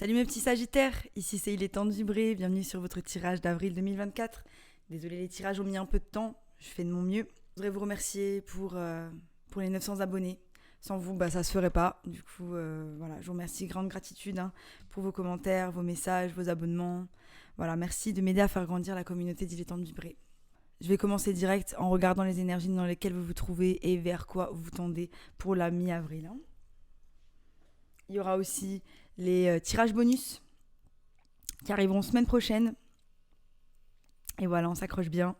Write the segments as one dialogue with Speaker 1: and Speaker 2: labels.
Speaker 1: Salut mes petits Sagittaires, ici c'est Il est temps de vibrer, bienvenue sur votre tirage d'avril 2024. Désolé, les tirages ont mis un peu de temps, je fais de mon mieux. Je voudrais vous remercier pour les 900 abonnés. Sans vous, ça se ferait pas. Du coup, voilà, je vous remercie, grande gratitude pour vos commentaires, vos messages, vos abonnements. Voilà, merci de m'aider à faire grandir la communauté d'Il est temps de vibrer. Je vais commencer direct en regardant les énergies dans lesquelles vous vous trouvez et vers quoi vous tendez pour la mi-avril. Il y aura aussi les tirages bonus qui arriveront semaine prochaine. Et voilà, on s'accroche bien.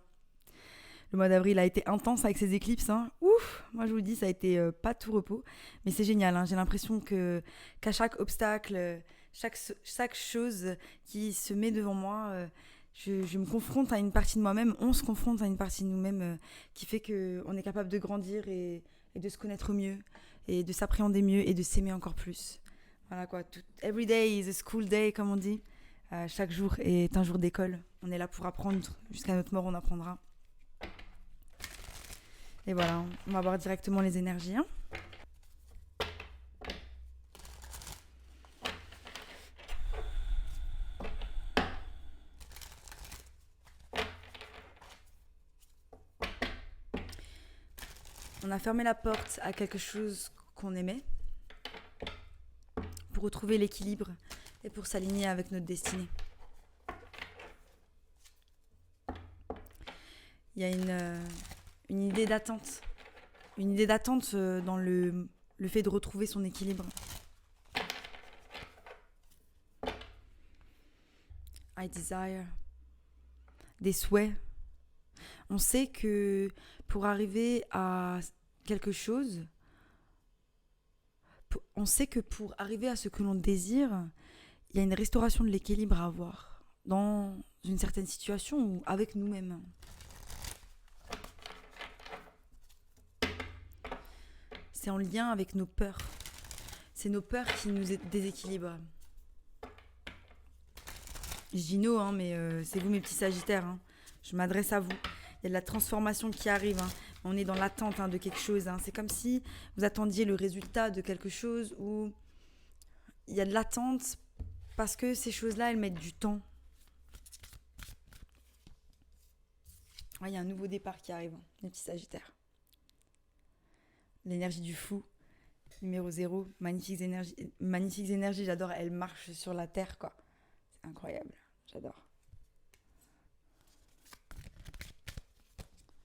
Speaker 1: Le mois d'avril a été intense avec ces éclipses. Ouf, moi je vous dis, ça a été pas tout repos. Mais c'est génial, j'ai l'impression qu'à chaque obstacle, chaque chose qui se met devant moi, je me confronte à une partie de moi-même, on se confronte à une partie de nous-mêmes qui fait qu'on est capable de grandir et de se connaître mieux, et de s'appréhender mieux et de s'aimer encore plus. Voilà quoi, every day is a school day, comme on dit. Chaque jour est un jour d'école. On est là pour apprendre, jusqu'à notre mort on apprendra. Et voilà, on va voir directement les énergies. On a fermé la porte à quelque chose qu'on aimait pour retrouver l'équilibre et pour s'aligner avec notre destinée. Il y a une idée d'attente. Une idée d'attente dans le fait de retrouver son équilibre. I desire. Des souhaits. On sait que pour arriver à quelque chose, on sait que pour arriver à ce que l'on désire, il y a une restauration de l'équilibre à avoir dans une certaine situation ou avec nous-mêmes. C'est en lien avec nos peurs. C'est nos peurs qui nous déséquilibrent. Je dis no, mais c'est vous mes petits Sagittaires. Je m'adresse à vous. Il y a de la transformation qui arrive. On est dans l'attente de quelque chose. C'est comme si vous attendiez le résultat de quelque chose où il y a de l'attente parce que ces choses-là, elles mettent du temps. Il y a un nouveau départ qui arrive, les petits Sagittaires. L'énergie du fou, numéro 0, magnifiques énergies, j'adore, elle marche sur la terre, quoi. C'est incroyable, j'adore.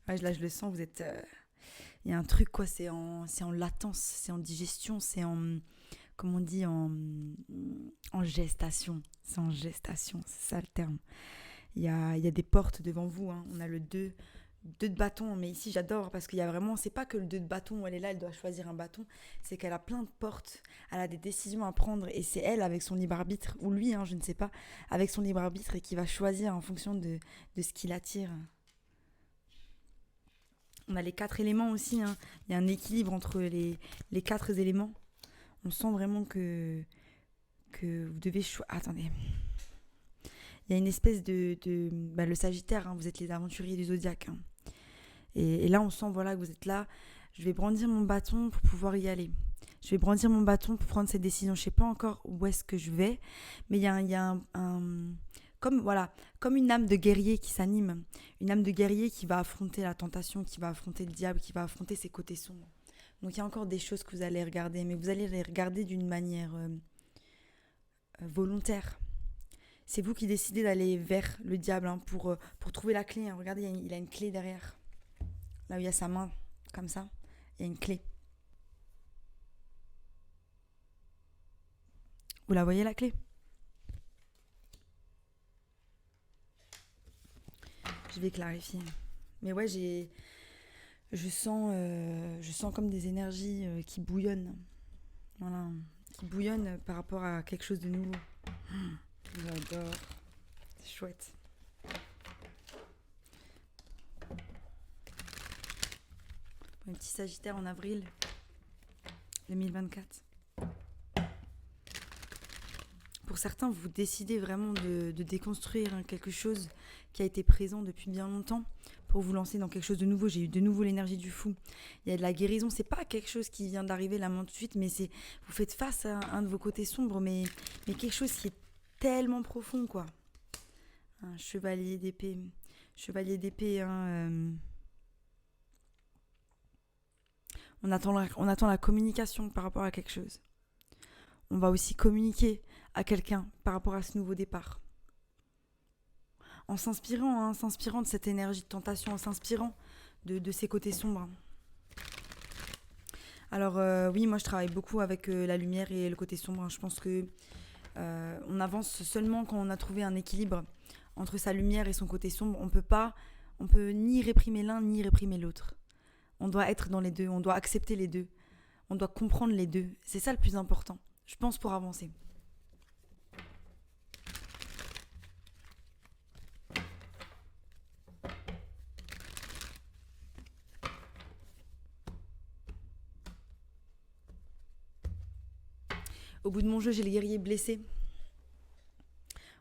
Speaker 1: Ouais, là, je le sens, vous êtes... Il y a un truc, quoi, c'est en latence, c'est en digestion, c'est en... Comme on dit, en gestation. C'est en gestation, c'est ça le terme. Il y a des portes devant vous, on a le 2 de bâton, mais ici j'adore parce qu'il y a vraiment, c'est pas que le 2 de bâton où elle est là, elle doit choisir un bâton, c'est qu'elle a plein de portes, elle a des décisions à prendre et c'est elle avec son libre arbitre, ou lui, je ne sais pas, avec son libre arbitre et qui va choisir en fonction de ce qui l'attire. On a les 4 éléments aussi, il y a un équilibre entre les 4 éléments. On sent vraiment que vous devez choisir. Attendez. Il y a une espèce de le Sagittaire, vous êtes les aventuriers du zodiaque. Et là, on sent que vous êtes là. Je vais brandir mon bâton pour pouvoir y aller. Je vais brandir mon bâton pour prendre cette décision. Je ne sais pas encore où est-ce que je vais, mais il y a comme une âme de guerrier qui s'anime. Une âme de guerrier qui va affronter la tentation, qui va affronter le diable, qui va affronter ses côtés sombres. Donc il y a encore des choses que vous allez regarder, mais vous allez les regarder d'une manière volontaire. C'est vous qui décidez d'aller vers le diable pour trouver la clé. Regardez, il a une clé derrière. Là où il y a sa main, comme ça, il y a une clé. Vous la voyez, la clé? Je vais clarifier. Mais ouais, je sens comme des énergies qui bouillonnent. Voilà, qui bouillonnent par rapport à quelque chose de nouveau. J'adore. C'est chouette. Un petit Sagittaire en avril 2024. Pour certains, vous décidez vraiment de déconstruire quelque chose qui a été présent depuis bien longtemps pour vous lancer dans quelque chose de nouveau. J'ai eu de nouveau l'énergie du fou. Il y a de la guérison. C'est pas quelque chose qui vient d'arriver là maintenant tout de suite, mais vous faites face à un de vos côtés sombres, mais quelque chose qui est tellement profond, quoi. Un chevalier d'épée. Chevalier d'épée, on attend la communication par rapport à quelque chose. On va aussi communiquer à quelqu'un par rapport à ce nouveau départ. En s'inspirant de cette énergie de tentation, en s'inspirant de ces côtés sombres. Alors oui, moi je travaille beaucoup avec la lumière et le côté sombre. Je pense que on avance seulement quand on a trouvé un équilibre entre sa lumière et son côté sombre. On peut ni réprimer l'un ni réprimer l'autre. On doit être dans les deux, on doit accepter les deux, on doit comprendre les deux. C'est ça le plus important, je pense, pour avancer. Au bout de mon jeu, j'ai les guerriers blessés.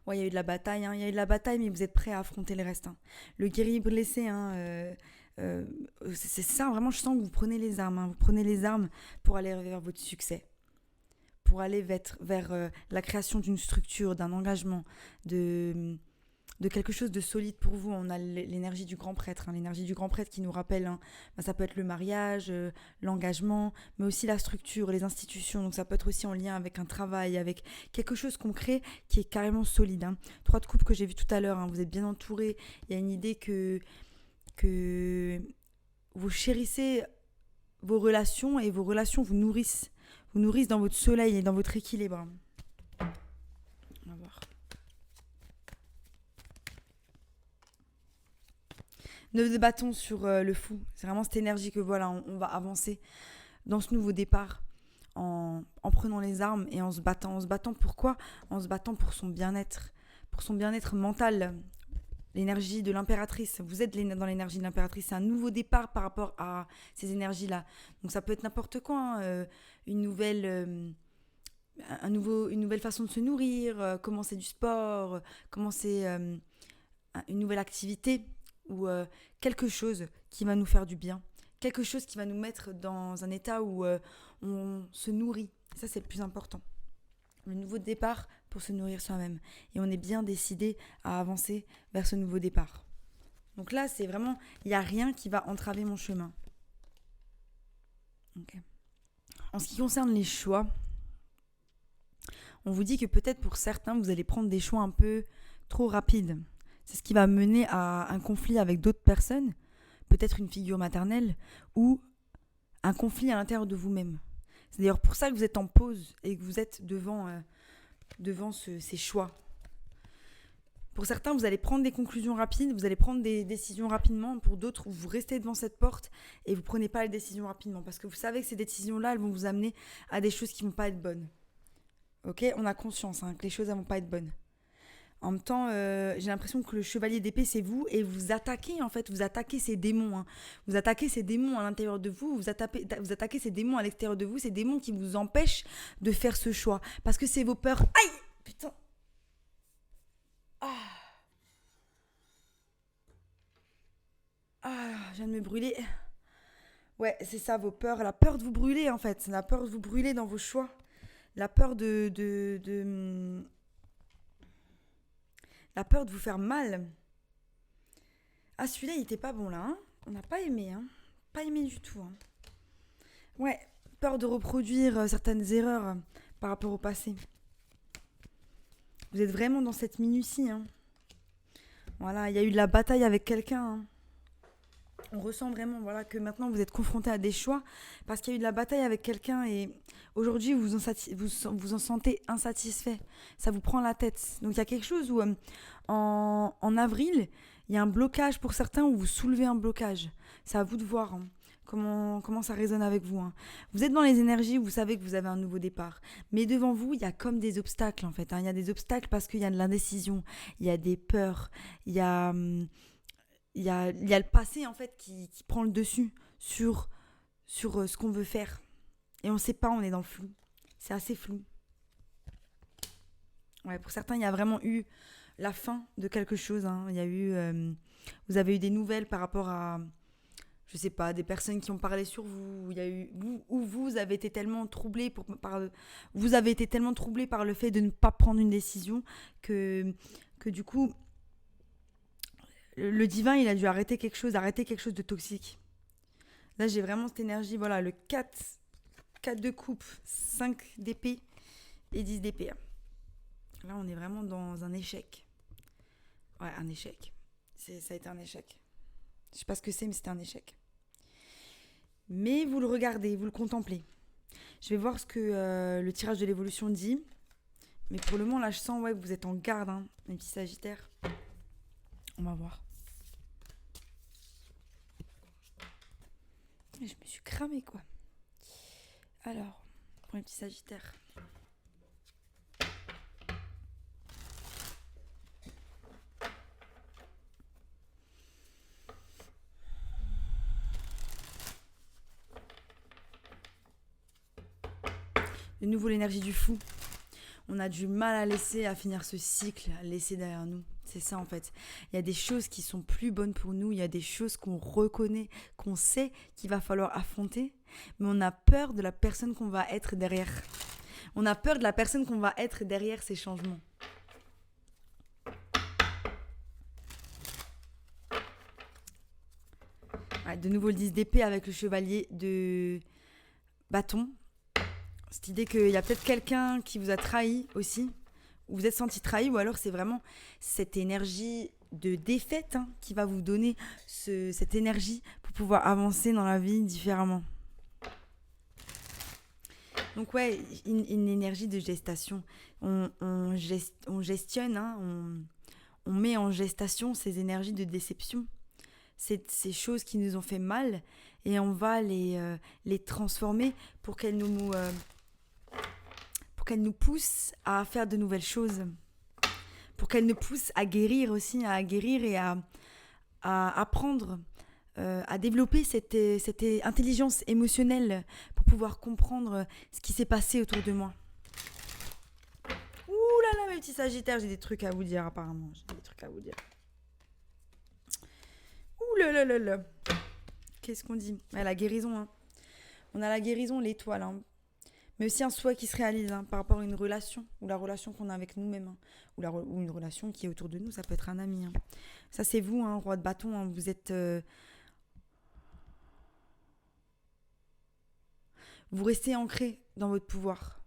Speaker 1: Ouais, il y a eu de la bataille, il y a eu de la bataille, mais vous êtes prêts à affronter le reste. Le guerrier blessé, c'est ça, vraiment, je sens que vous prenez les armes. Vous prenez les armes pour aller vers votre succès, pour aller vers la création d'une structure, d'un engagement, de quelque chose de solide pour vous. On a l'énergie du grand prêtre, l'énergie du grand prêtre qui nous rappelle, ça peut être le mariage, l'engagement, mais aussi la structure, les institutions. Donc ça peut être aussi en lien avec un travail, avec quelque chose concret qui est carrément solide. 3 de coupe que j'ai vu tout à l'heure, vous êtes bien entourés. Il y a une idée que vous chérissez vos relations et vos relations vous nourrissent dans votre soleil et dans votre équilibre. On va voir. 9 de bâton sur le fou. C'est vraiment cette énergie que voilà, on va avancer dans ce nouveau départ en prenant les armes et en se battant. En se battant pourquoi ? En se battant pour son bien-être mental. L'énergie de l'impératrice. Vous êtes dans l'énergie de l'impératrice. C'est un nouveau départ par rapport à ces énergies-là. Donc ça peut être n'importe quoi. Une nouvelle façon de se nourrir, commencer du sport, commencer une nouvelle activité ou quelque chose qui va nous faire du bien. Quelque chose qui va nous mettre dans un état où on se nourrit. Ça, c'est le plus important. Le nouveau départ pour se nourrir soi-même. Et on est bien décidé à avancer vers ce nouveau départ. Donc là, c'est vraiment, il n'y a rien qui va entraver mon chemin. Okay. En ce qui concerne les choix, on vous dit que peut-être pour certains, vous allez prendre des choix un peu trop rapides. C'est ce qui va mener à un conflit avec d'autres personnes, peut-être une figure maternelle, ou un conflit à l'intérieur de vous-même. C'est d'ailleurs pour ça que vous êtes en pause et que vous êtes devant ces choix. Pour certains, vous allez prendre des conclusions rapides, vous allez prendre des décisions rapidement. Pour d'autres, vous restez devant cette porte et vous ne prenez pas les décisions rapidement parce que vous savez que ces décisions-là, elles vont vous amener à des choses qui ne vont pas être bonnes. Ok ? On a conscience que les choses ne vont pas être bonnes. En même temps, j'ai l'impression que le chevalier d'épée, c'est vous et vous attaquez ces démons. Vous attaquez ces démons à l'intérieur de vous, vous attaquez ces démons à l'extérieur de vous, ces démons qui vous empêchent de faire ce choix. Parce que c'est vos peurs. Aïe ! Putain ! Je viens de me brûler. Ouais, c'est ça, vos peurs. La peur de vous brûler, en fait. C'est la peur de vous brûler dans vos choix. La peur la peur de vous faire mal. Ah, celui-là, il était pas bon, là. On n'a pas aimé, Pas aimé du tout, Ouais, peur de reproduire certaines erreurs par rapport au passé. Vous êtes vraiment dans cette minutie, Voilà, il y a eu de la bataille avec quelqu'un, On ressent vraiment que maintenant vous êtes confronté à des choix parce qu'il y a eu de la bataille avec quelqu'un et aujourd'hui vous en sentez insatisfait. Ça vous prend la tête. Donc il y a quelque chose où en avril, il y a un blocage pour certains où vous soulevez un blocage. C'est à vous de voir comment ça résonne avec vous. Vous êtes dans les énergies où vous savez que vous avez un nouveau départ. Mais devant vous, il y a comme des obstacles en fait. Il y a des obstacles parce qu'il y a de l'indécision, il y a des peurs, il y a le passé en fait qui prend le dessus sur ce qu'on veut faire. Et on ne sait pas, on est dans le flou. C'est assez flou. Ouais, pour certains, il y a vraiment eu la fin de quelque chose, hein. Il y a eu, vous avez eu des nouvelles par rapport à, je sais pas, des personnes qui ont parlé sur vous. Il y a eu, vous avez été tellement troublé vous avez été tellement troublé par le fait de ne pas prendre une décision que du coup, le divin, il a dû arrêter quelque chose de toxique. Là, j'ai vraiment cette énergie, voilà, le 4 de coupe, 5 d'épée et 10 d'épée. Là, on est vraiment dans un échec. Ouais, un échec. Ça a été un échec. Je sais pas ce que c'est, mais c'était un échec. Mais vous le regardez, vous le contemplez. Je vais voir ce que le tirage de l'évolution dit. Mais pour le moment, là, je sens que vous êtes en garde, hein, mes petits sagittaires. On va voir. Et je me suis cramée, quoi. Alors, pour les petits sagittaires. De nouveau, l'énergie du fou. On a du mal à finir ce cycle, à laisser derrière nous. C'est ça, en fait. Il y a des choses qui sont plus bonnes pour nous. Il y a des choses qu'on reconnaît, qu'on sait qu'il va falloir affronter. Mais on a peur de la personne qu'on va être derrière. On a peur de la personne qu'on va être derrière ces changements. Ouais, de nouveau le 10 d'épée avec le chevalier de bâton. Cette idée qu'il y a peut-être quelqu'un qui vous a trahi aussi, ou vous êtes senti trahi, ou alors c'est vraiment cette énergie de défaite qui va vous donner cette énergie pour pouvoir avancer dans la vie différemment. Donc ouais, une énergie de gestation. On gestionne, on met en gestation ces énergies de déception, ces choses qui nous ont fait mal, et on va les transformer pour qu'elles nous poussent à faire de nouvelles choses, pour qu'elles nous poussent à guérir aussi, et à apprendre, à développer cette intelligence émotionnelle pour pouvoir comprendre ce qui s'est passé autour de moi. Ouh là là, mes petits sagittaires, j'ai des trucs à vous dire apparemment. Ouh là là là là. Qu'est-ce qu'on dit ? La guérison, hein. On a la guérison, l'étoile, hein. Mais aussi un souhait qui se réalise, hein, par rapport à une relation, ou la relation qu'on a avec nous-mêmes, hein, ou une relation qui est autour de nous, ça peut être un ami, hein. Ça c'est vous, hein, roi de bâton, hein, vous êtes... vous restez ancré dans votre pouvoir.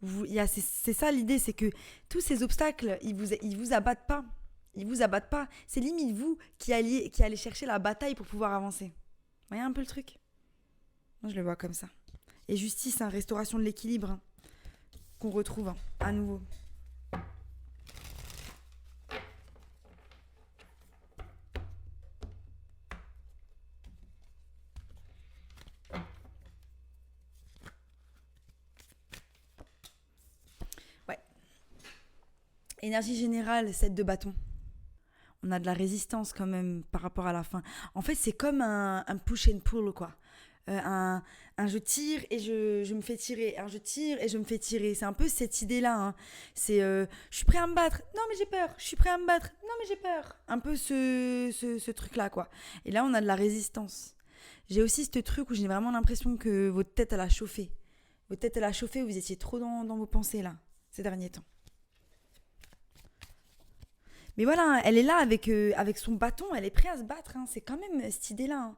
Speaker 1: C'est ça l'idée, c'est que tous ces obstacles, ils vous abattent pas. Ils vous abattent pas. C'est limite vous qui allez chercher la bataille pour pouvoir avancer. Vous voyez un peu le truc ? Moi je le vois comme ça. Et justice, hein, restauration de l'équilibre, hein, qu'on retrouve, hein, à nouveau. Ouais. Énergie générale, 7 de bâton. On a de la résistance quand même par rapport à la fin. En fait, c'est comme un push and pull, quoi. Un je tire et je me fais tirer, un je tire et je me fais tirer. C'est un peu cette idée-là, hein. C'est je suis prêt à me battre, non mais j'ai peur. Je suis prêt à me battre, non mais j'ai peur. Un peu ce truc-là, quoi. Et là, on a de la résistance. J'ai aussi ce truc où j'ai vraiment l'impression que votre tête, elle a chauffé. Votre tête, elle a chauffé, vous étiez trop dans vos pensées, là, ces derniers temps. Mais voilà, elle est là avec son bâton, elle est prête à se battre, hein. C'est quand même cette idée-là, hein.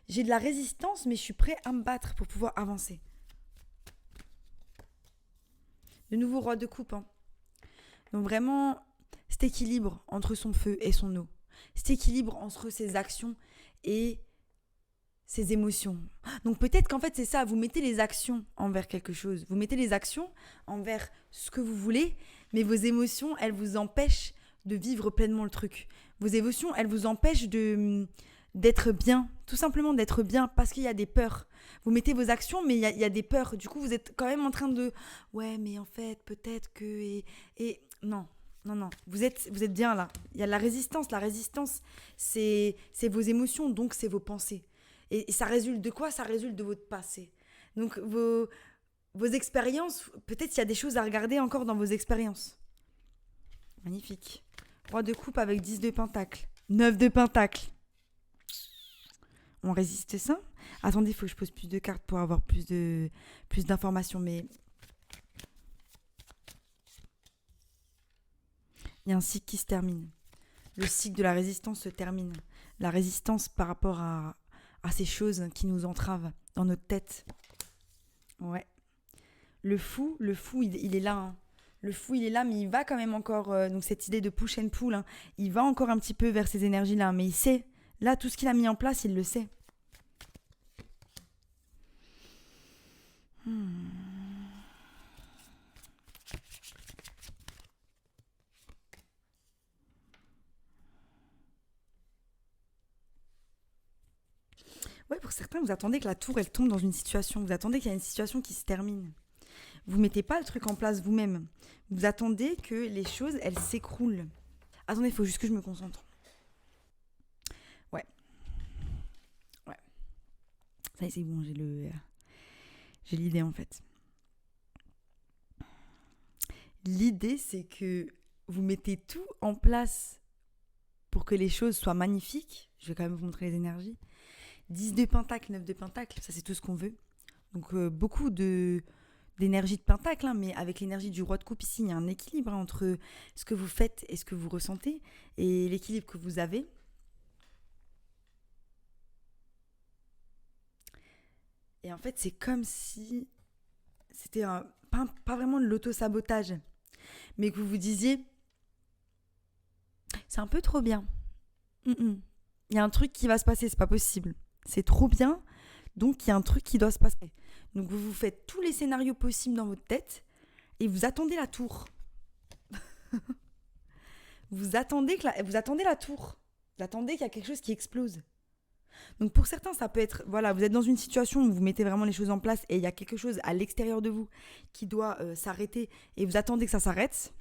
Speaker 1: J'ai de la résistance, mais je suis prêt à me battre pour pouvoir avancer. Le nouveau roi de coupe, hein. Donc vraiment, cet équilibre entre son feu et son eau. Cet équilibre entre ses actions et ses émotions. Donc peut-être qu'en fait c'est ça, vous mettez les actions envers quelque chose. Vous mettez les actions envers ce que vous voulez, mais vos émotions, elles vous empêchent de vivre pleinement le truc. Vos émotions, elles vous empêchent d'être bien, tout simplement d'être bien, parce qu'il y a des peurs. Vous mettez vos actions, mais il y a des peurs. Du coup, vous êtes quand même en train de... Ouais, mais en fait, peut-être que... Et non. Vous êtes bien là. Il y a de la résistance. La résistance, c'est vos émotions, donc c'est vos pensées. Et ça résulte de quoi ? Ça résulte de votre passé. Donc, vos expériences, peut-être qu'il y a des choses à regarder encore dans vos expériences. Magnifique. Roi de coupe avec 10 de pentacle. 9 de pentacle. On résiste ça. Attendez, il faut que je pose plus de cartes pour avoir plus d'informations. Mais il y a un cycle qui se termine. Le cycle de la résistance se termine. La résistance par rapport à ces choses qui nous entravent dans notre tête. Ouais. Le fou, il est là. Hein. Le fou, il est là, mais il va quand même encore... donc cette idée de push and pull, hein, il va encore un petit peu vers ces énergies-là. Mais il sait. Là, tout ce qu'il a mis en place, il le sait. Ouais, pour certains, vous attendez que la tour, elle tombe dans une situation. Vous attendez qu'il y ait une situation qui se termine. Vous mettez pas le truc en place vous-même. Vous attendez que les choses, elles s'écroulent. Attendez, il faut juste que je me concentre. Ouais. Ça y est, c'est bon, j'ai l'idée en fait. L'idée, c'est que vous mettez tout en place pour que les choses soient magnifiques. Je vais quand même vous montrer les énergies. 10 de pentacle, 9 de pentacle, ça c'est tout ce qu'on veut. Donc beaucoup d'énergie de pentacle, hein, mais avec l'énergie du roi de coupe ici, il y a un équilibre hein, entre ce que vous faites et ce que vous ressentez, et l'équilibre que vous avez. Et en fait, c'est comme si c'était pas vraiment de l'auto-sabotage, mais que vous vous disiez, c'est un peu trop bien. Il y a un truc qui va se passer, c'est pas possible. C'est trop bien, donc il y a un truc qui doit se passer. Donc vous faites tous les scénarios possibles dans votre tête et vous attendez la tour. vous attendez la tour. Vous attendez qu'il y a quelque chose qui explose. Donc pour certains, ça peut être, voilà, vous êtes dans une situation où vous mettez vraiment les choses en place et il y a quelque chose à l'extérieur de vous qui doit s'arrêter et vous attendez que ça s'arrête.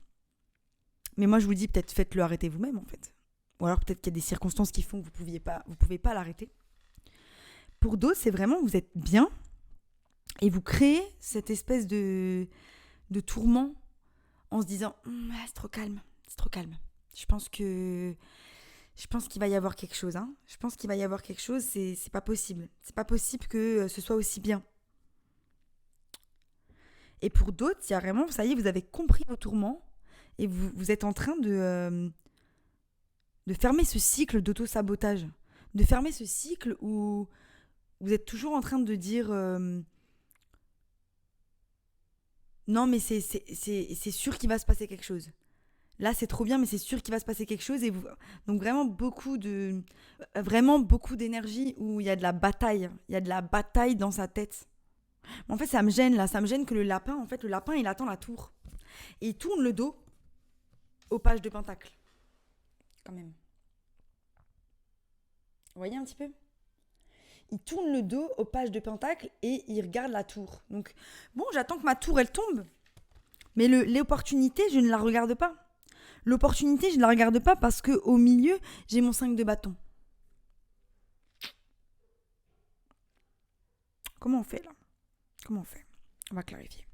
Speaker 1: Mais moi, je vous dis, peut-être faites-le arrêter vous-même, en fait. Ou alors peut-être qu'il y a des circonstances qui font que vous ne pouvez pas l'arrêter. Pour d'autres, c'est vraiment, vous êtes bien et vous créez cette espèce de tourment en se disant, c'est trop calme. Je pense qu'il va y avoir quelque chose. Hein. Je pense qu'il va y avoir quelque chose, c'est pas possible. C'est pas possible que ce soit aussi bien. Et pour d'autres, il y a vraiment, ça y est, vous avez compris vos tourments et vous êtes en train de fermer ce cycle d'auto-sabotage. De fermer ce cycle où vous êtes toujours en train de dire non, mais c'est sûr qu'il va se passer quelque chose. Là, c'est trop bien, mais c'est sûr qu'il va se passer quelque chose. Donc vraiment beaucoup d'énergie où il y a de la bataille. Il y a de la bataille dans sa tête. En fait, ça me gêne là. Ça me gêne que le lapin, il attend la tour. Et il tourne le dos aux pages de pentacle. Quand même. Vous voyez un petit peu ? Il tourne le dos aux pages de pentacle et il regarde la tour. Donc, bon, j'attends que ma tour, elle tombe. Mais l'opportunité, je ne la regarde pas. L'opportunité, je ne la regarde pas parce qu'au milieu, j'ai mon 5 de bâton. Comment on fait là ? On va clarifier.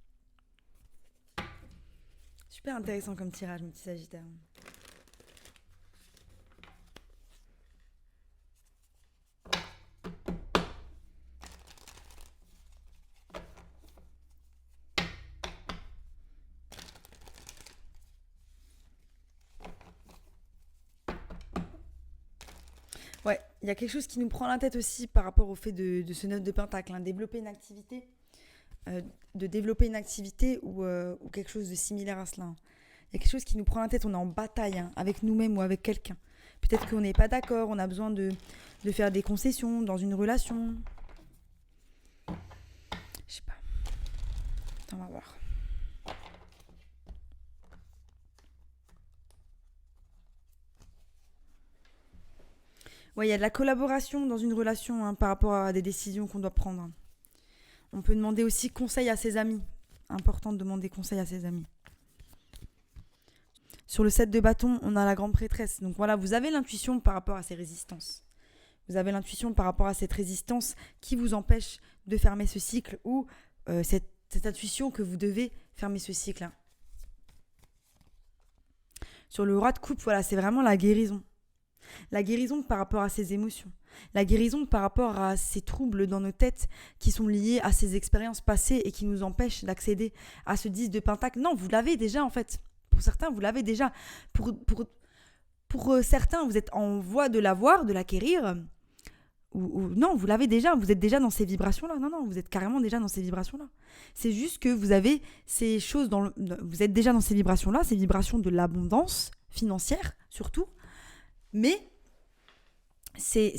Speaker 1: Super intéressant comme tirage, mon petit Sagittaire. Ouais, il y a quelque chose qui nous prend la tête aussi par rapport au fait de ce 9 de pentacle, hein, développer une activité, ou quelque chose de similaire à cela. Hein. Il y a quelque chose qui nous prend la tête, on est en bataille hein, avec nous-mêmes ou avec quelqu'un. Peut-être qu'on n'est pas d'accord, on a besoin de faire des concessions dans une relation. Je sais pas. Attends, on va voir. Ouais, il y a de la collaboration dans une relation hein, par rapport à des décisions qu'on doit prendre. On peut demander aussi conseil à ses amis. Important de demander conseil à ses amis. Sur le 7 de bâton, on a la grande prêtresse. Donc voilà, vous avez l'intuition par rapport à ces résistances. Vous avez l'intuition par rapport à cette résistance qui vous empêche de fermer ce cycle ou cette intuition que vous devez fermer ce cycle. Sur le roi de coupe, voilà, c'est vraiment la guérison. La guérison par rapport à ces émotions. La guérison par rapport à ces troubles dans nos têtes qui sont liés à ces expériences passées et qui nous empêchent d'accéder à ce 10 de pentacle. Non, vous l'avez déjà en fait. Pour certains, vous l'avez déjà. Pour certains, vous êtes en voie de l'avoir, de l'acquérir. Ou non, vous l'avez déjà. Vous êtes déjà dans ces vibrations-là. Non, vous êtes carrément déjà dans ces vibrations-là. C'est juste que vous avez ces choses vous êtes déjà dans ces vibrations-là, ces vibrations de l'abondance financière surtout. Mais ces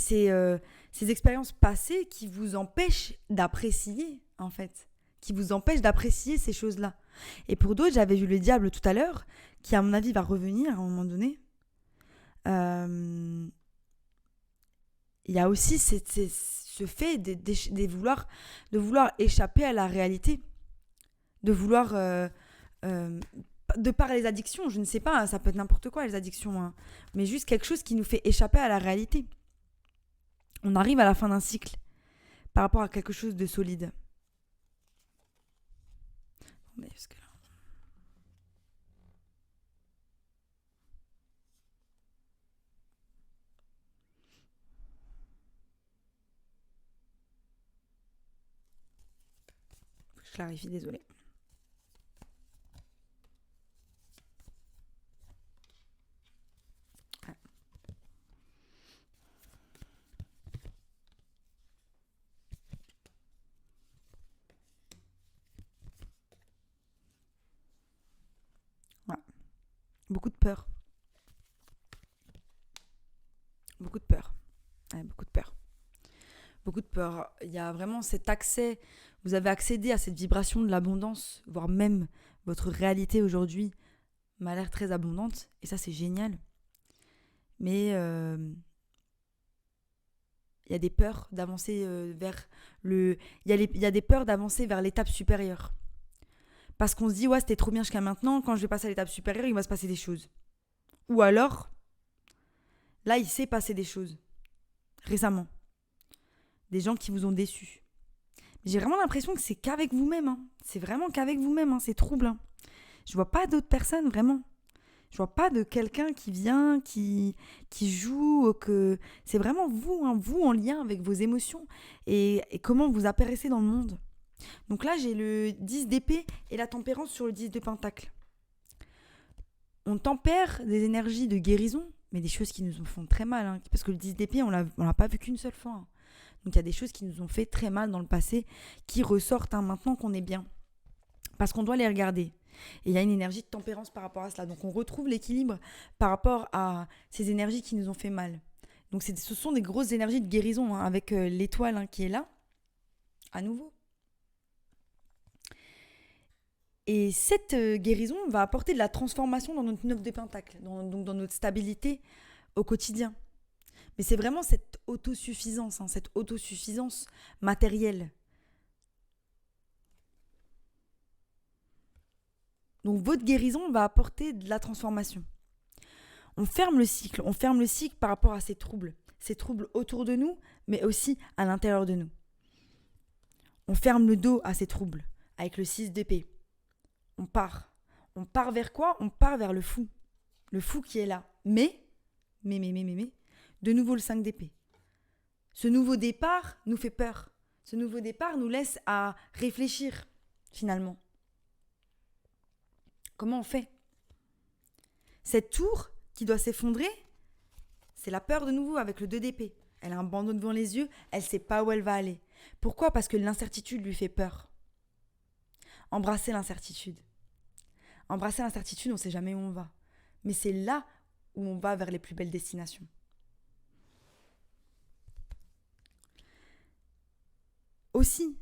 Speaker 1: expériences passées qui vous empêchent d'apprécier, en fait. Qui vous empêchent d'apprécier ces choses-là. Et pour d'autres, j'avais vu le diable tout à l'heure, qui à mon avis va revenir à un moment donné. Il y a aussi ce fait de vouloir échapper à la réalité. De vouloir... de par les addictions, je ne sais pas, ça peut être n'importe quoi les addictions, hein, mais juste quelque chose qui nous fait échapper à la réalité. On arrive à la fin d'un cycle par rapport à quelque chose de solide. Attendez, parce que là... Faut que je clarifie, désolée. Voilà. Beaucoup de peur. Beaucoup de peur. Ouais, beaucoup de peur. Beaucoup de peur. Il y a vraiment cet accès, vous avez accédé à cette vibration de l'abondance, voire même votre réalité aujourd'hui m'a l'air très abondante, et ça c'est génial. Mais il y a des peurs d'avancer vers le... Il y a des peurs d'avancer vers l'étape supérieure. Parce qu'on se dit, ouais, c'était trop bien jusqu'à maintenant, quand je vais passer à l'étape supérieure, il va se passer des choses. Ou alors, là, il s'est passé des choses. Récemment. Des gens qui vous ont déçus. Mais j'ai vraiment l'impression que c'est qu'avec vous-même. Hein. C'est vraiment qu'avec vous-même. Hein. C'est troublant. Je vois pas d'autres personnes, vraiment. Je vois pas de quelqu'un qui vient, qui joue, que... C'est vraiment vous, hein, vous en lien avec vos émotions et comment vous apparaissez dans le monde. Donc là, j'ai le 10 d'épée et la tempérance sur le 10 de pentacle. On tempère des énergies de guérison, mais des choses qui nous font très mal. Hein, parce que le 10 d'épée, on l'a pas vu qu'une seule fois. Hein. Donc il y a des choses qui nous ont fait très mal dans le passé, qui ressortent maintenant qu'on est bien. Parce qu'on doit les regarder. Et il y a une énergie de tempérance par rapport à cela. Donc on retrouve l'équilibre par rapport à ces énergies qui nous ont fait mal. Donc ce sont des grosses énergies de guérison, hein, avec l'étoile qui est là, à nouveau. Et cette guérison va apporter de la transformation dans notre 9 de pentacle, donc dans notre stabilité au quotidien. Mais c'est vraiment cette autosuffisance, hein, cette autosuffisance matérielle. Donc votre guérison va apporter de la transformation. On ferme le cycle par rapport à ces troubles autour de nous, mais aussi à l'intérieur de nous. On ferme le dos à ces troubles avec le 6 d'épée. On part vers quoi ? On part vers le fou qui est là. Mais, de nouveau le 5 d'épée. Ce nouveau départ nous fait peur. Ce nouveau départ nous laisse à réfléchir, finalement. Comment on fait ? Cette tour qui doit s'effondrer, c'est la peur de nouveau avec le 2 d'épée. Elle a un bandeau devant les yeux, elle ne sait pas où elle va aller. Pourquoi ? Parce que l'incertitude lui fait peur. Embrasser l'incertitude. Embrasser l'incertitude, on ne sait jamais où on va. Mais c'est là où on va vers les plus belles destinations. Aussi,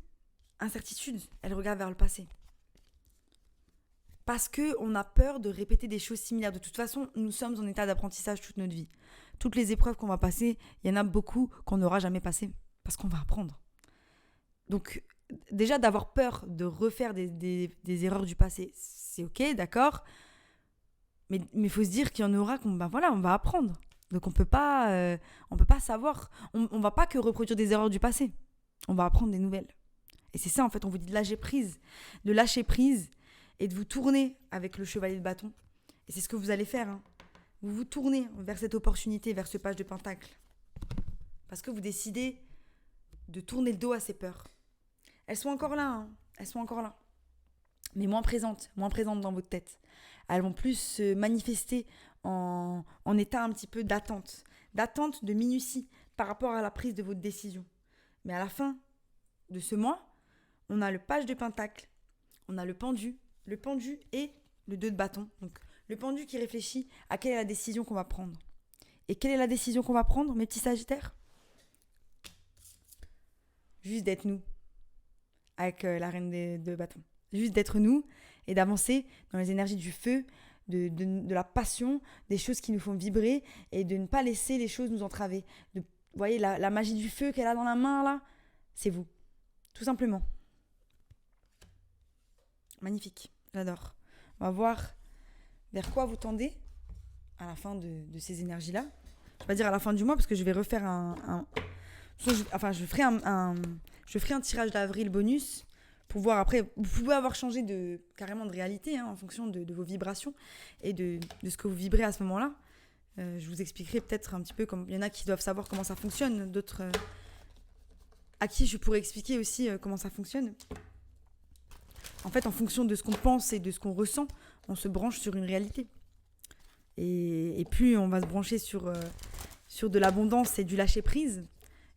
Speaker 1: incertitude, elle regarde vers le passé. Parce qu'on a peur de répéter des choses similaires. De toute façon, nous sommes en état d'apprentissage toute notre vie. Toutes les épreuves qu'on va passer, il y en a beaucoup qu'on n'aura jamais passées. Parce qu'on va apprendre. Donc, déjà, d'avoir peur de refaire des erreurs du passé, c'est ok, d'accord. Mais il faut se dire qu'il y en aura on va apprendre. Donc, on peut pas savoir. On va pas que reproduire des erreurs du passé. On va apprendre des nouvelles. Et c'est ça, en fait, on vous dit de lâcher prise. De lâcher prise et de vous tourner avec le chevalier de bâton. Et c'est ce que vous allez faire. Hein. vous vous tournez vers cette opportunité, vers ce page de pentacle. Parce que vous décidez de tourner le dos à ces peurs. Elles sont encore là, hein. Elles sont encore là. Mais moins présentes dans votre tête. Elles vont plus se manifester en état un petit peu d'attente de minutie par rapport à la prise de votre décision. Mais à la fin de ce mois, on a le page de pentacle, on a le pendu et le 2 de bâton. Donc le pendu qui réfléchit à quelle est la décision qu'on va prendre. Et quelle est la décision qu'on va prendre, mes petits sagittaires ? Juste d'être nous, avec la reine de bâton. Juste d'être nous et d'avancer dans les énergies du feu, de la passion, des choses qui nous font vibrer et de ne pas laisser les choses nous entraver. Vous voyez, la magie du feu qu'elle a dans la main, là, c'est vous. Tout simplement. Magnifique, j'adore. On va voir vers quoi vous tendez à la fin de ces énergies-là. Je vais pas dire à la fin du mois parce que je vais refaire je ferai un tirage d'avril bonus pour voir après. Vous pouvez avoir changé carrément de réalité en fonction de vos vibrations et de ce que vous vibrez à ce moment-là. Je vous expliquerai peut-être un petit peu comme il y en a qui doivent savoir comment ça fonctionne, d'autres à qui je pourrais expliquer aussi comment ça fonctionne. En fait, en fonction de ce qu'on pense et de ce qu'on ressent, on se branche sur une réalité. Et plus on va se brancher sur de l'abondance et du lâcher-prise,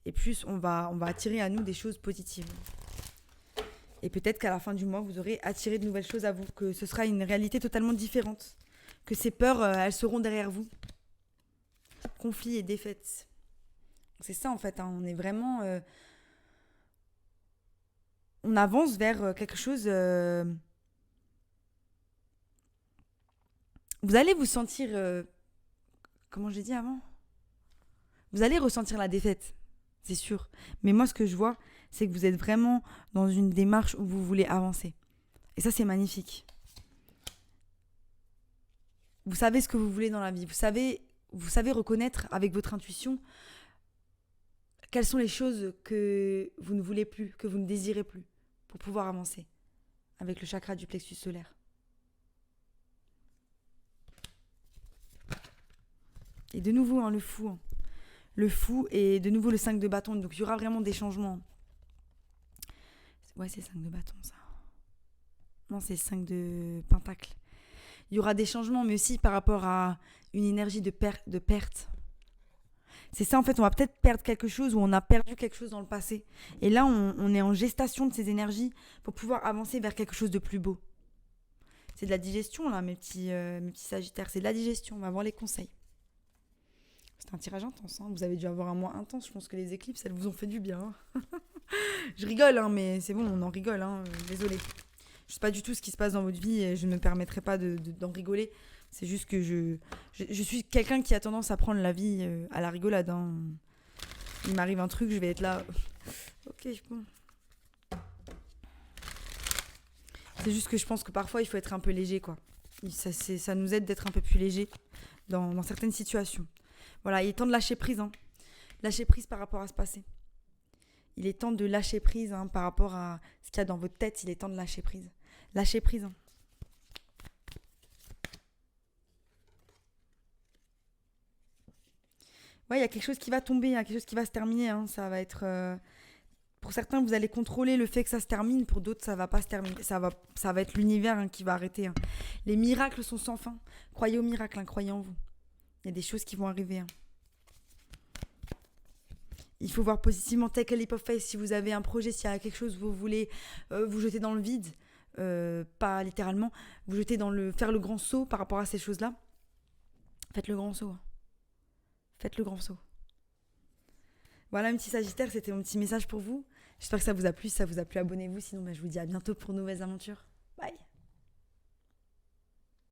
Speaker 1: et plus on va attirer à nous des choses positives. Et peut-être qu'à la fin du mois, vous aurez attiré de nouvelles choses à vous, que ce sera une réalité totalement différente, que ces peurs, elles seront derrière vous. Conflits et défaites. C'est ça en fait, on est vraiment... on avance vers quelque chose... Vous allez vous sentir... comment j'ai dit avant ? Vous allez ressentir la défaite, c'est sûr. Mais moi, ce que je vois, c'est que vous êtes vraiment dans une démarche où vous voulez avancer. Et ça, c'est magnifique. Vous savez ce que vous voulez dans la vie. Vous savez reconnaître avec votre intuition quelles sont les choses que vous ne voulez plus, que vous ne désirez plus, pour pouvoir avancer avec le chakra du plexus solaire. Et de nouveau, le fou. Le fou et de nouveau le 5 de bâton. Donc, il y aura vraiment des changements. Ouais, c'est 5 de bâton, ça. Non, c'est 5 de pentacle. Il y aura des changements, mais aussi par rapport à une énergie de perte. C'est ça, en fait, on va peut-être perdre quelque chose ou on a perdu quelque chose dans le passé. Et là, on est en gestation de ces énergies pour pouvoir avancer vers quelque chose de plus beau. C'est de la digestion, là, mes petits sagittaires. C'est de la digestion. On va voir les conseils. C'est un tirage intense. Vous avez dû avoir un mois intense. Je pense que les éclipses, elles vous ont fait du bien. Je rigole, mais c'est bon, on en rigole. Désolée. Je ne sais pas du tout ce qui se passe dans votre vie et je ne me permettrai pas d'en rigoler. C'est juste que je suis quelqu'un qui a tendance à prendre la vie à la rigolade. Il m'arrive un truc, je vais être là. Ok, bon. C'est juste que je pense que parfois, il faut être un peu léger, quoi. Ça nous aide d'être un peu plus léger dans certaines situations. Voilà, il est temps de lâcher prise. Lâcher prise par rapport à ce passé. Il est temps de lâcher prise par rapport à ce qu'il y a dans votre tête. Il est temps de lâcher prise. Lâcher prise. Ouais, il y a quelque chose qui va tomber, il y a quelque chose qui va se terminer. Ça va être... Pour certains, vous allez contrôler le fait que ça se termine. Pour d'autres, ça va pas se terminer. Ça va être l'univers qui va arrêter. Les miracles sont sans fin. Croyez aux miracles, croyez en vous. Il y a des choses qui vont arriver. Il faut voir positivement take a leap of faith. Si vous avez un projet, s'il y a quelque chose que vous voulez vous jeter dans le vide, pas littéralement, vous jeter faire le grand saut par rapport à ces choses-là. Faites le grand saut. Faites le grand saut. Voilà, mes petits sagittaires, c'était mon petit message pour vous. J'espère que ça vous a plu. Si ça vous a plu, abonnez-vous. Sinon, je vous dis à bientôt pour de nouvelles aventures. Bye.